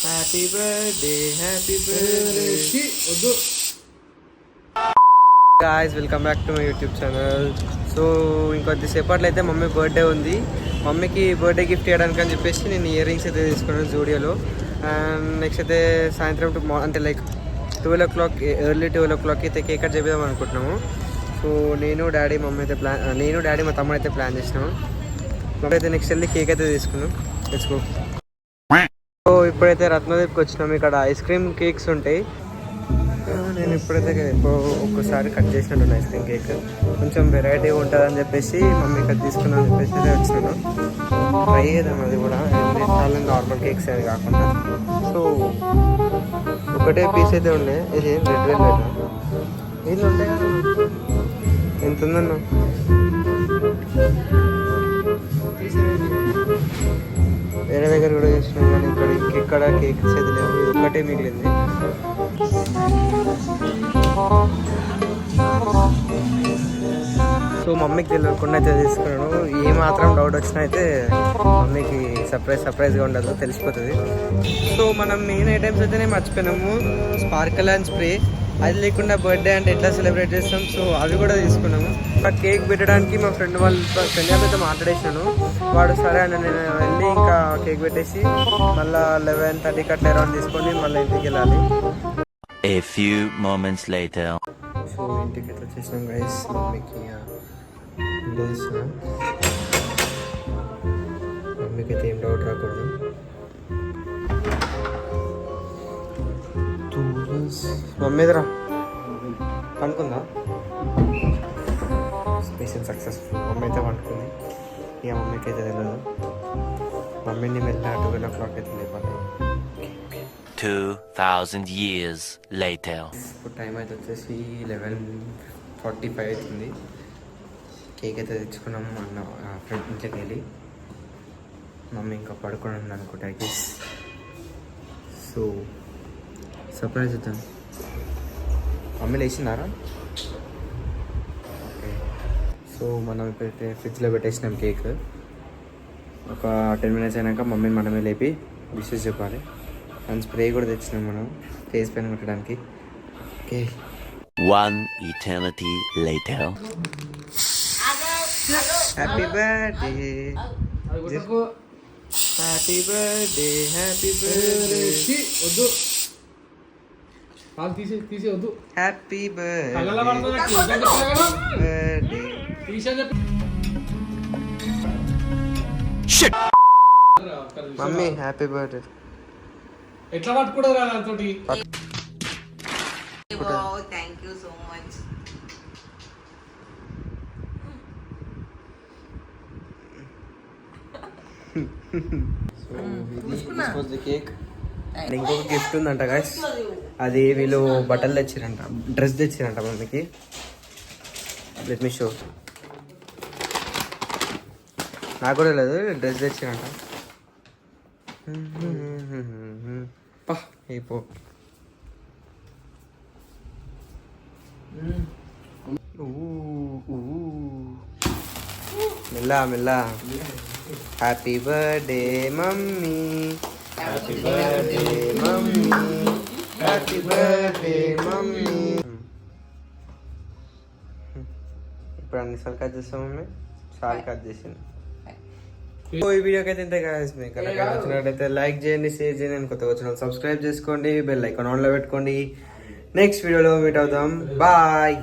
Happy birthday happy birthday వద్దు guys, welcome back to my YouTube channel. So ఇంకొద్దిసేపట్లో అయితే mummy birthday ఉంది. మమ్మీకి బర్త్డే గిఫ్ట్ ఇవ్వడానికి అని చెప్పేసి నేను ఇయర్ రింగ్స్ అయితే తీసుకున్నాను జూడియోలో. అండ్ నెక్స్ట్ అయితే సాయంత్రం అంటే లైక్ 12 o'clock, ఎర్లీ 12 o'clock అయితే కేక్ కట్ చేద్దాం అనుకుంటున్నాము. సో నేను డాడీ మా తమ్ముడు అయితే ప్లాన్ చేసినాము. మమ్మీ అయితే నెక్స్ట్ వెళ్ళి కేక్ అయితే తీసుకున్నాం. Let's go. సో ఇప్పుడైతే రత్నదీప్కి వచ్చినాము. ఇక్కడ ఐస్ క్రీమ్ కేక్స్ ఉంటాయి. నేను ఇప్పుడైతే ఒక్కసారి కట్ చేసినట్టు ఐస్ క్రీమ్ కేక్ కొంచెం వెరైటీ ఉంటుందని చెప్పేసి మమ్మీ కట్ తీసుకున్నాను చెప్పేసి అయితే వచ్చినాను. ట్రై చేద్దాం అది కూడా, చాలా నార్మల్ కేక్స్ అని కాకుండా. సో ఒకటే పీస్ అయితే ఉండే. ఇది రెడ్ వెల్వెట్ ఇది ఉంటాయి కదా, ఎంత ఉందన్న? వేరే దగ్గర కూడా చేసినాం కానీ ఇక్కడ కేక్స్ అయితే లేవు. ఇది ఒక్కటే మిగిలింది. సో మమ్మీకి తెలియకుండా అయితే తీసుకున్నాను. ఏ మాత్రం డౌట్ వచ్చినా అయితే మమ్మీకి సర్ప్రైజ్గా ఉండదు, తెలిసిపోతుంది. సో మనం మెయిన్ ఐటమ్స్ అయితేనే మర్చిపోయినాము. స్పార్కల్ అండ్ స్ప్రే, అది లేకుండా బర్త్డే అంటే ఎట్లా సెలబ్రేట్ చేస్తాం. సో అవి కూడా తీసుకున్నాము. కేక్ పెట్టడానికి మా ఫ్రెండ్ అయితే మాట్లాడేసినాను. వాడు సరే అని నేను వెళ్ళి ఇంకా కేక్ పెట్టేసి మళ్ళీ 11:30 అట్లా అరౌండ్ తీసుకొని మళ్ళీ ఇంటికి వెళ్ళాలి. A few moments later. So ఇంటికి అయితే వచ్చేసినాం గైస్. మమ్మీకి అయితే ఏం డౌట్ రాకూడదు. మమ్మీ ఎదురా పండుకుందా? Machine successful. మమ్మీ అయితే పండుకుంది. ఇక మమ్మీకి అయితే తెలియదు. మమ్మీని వెళ్ళి 12 o'clock అయితే లేపాలి. 2000 years later. ఇప్పుడు టైం అయితే వచ్చేసి 11:45 అవుతుంది. కేక్ అయితే తెచ్చుకున్నాము అన్న ఫ్రెండ్ ఇంట్లోకి వెళ్ళి. మమ్మీ ఇంకా పడుకొని ఉంది అనుకుంటా గైస్. సో సర్ప్రైజ్ ఇద్దాం. మమ్మీ లేచినారా? ఓకే. సో మనం ఇప్పుడైతే ఫ్రిడ్జ్లో పెట్టేసినాం కేక్. ఒక 10 minutes అయినాక మమ్మీని మనమే లేపి విషెస్ చెప్పాలి. అండ్ స్ప్రే కూడా తెచ్చినాం మనం ఫేస్ పైన కొట్టడానికి. Okay. One eternity later. Happy birthday happy birthday happy birthday వద్దు తీసి వద్దు. Happy birthday mummy happy birthday. ఎట్లా పట్టుకుంటారు దాంతో? Thank you so much. Cake. ఇంకొక గిఫ్ట్ ఉందంట గాయస్. అది వీళ్ళు బట్టలు తెచ్చిరంట, డ్రెస్ తెచ్చిరంట మమ్మీకి. Let me show. నాకు కూడా లేదు, డ్రెస్ తెచ్చిరంట. అయిపో మెల్లా. Happy birthday mummy, happy birthday mummy, happy birthday mummy. ఇప్పుడు అన్నిసార్లు కట్ చేస్తాం మమ్మీ, సార్లు కట్ చేసింది. సో ఈ వీడియోకి అయితే ఇంతే guys. మీకు కనుక నచ్చినట్లయితే లైక్ చేయండి, షేర్ చేయండి. నేను కొత్తగా వచ్చిన సబ్స్క్రైబ్ చేసుకోండి, బెల్ ఐకాన్ ఆన్లో పెట్టుకోండి. నెక్స్ట్ వీడియోలో మీట్ అవుతాం. బాయ్.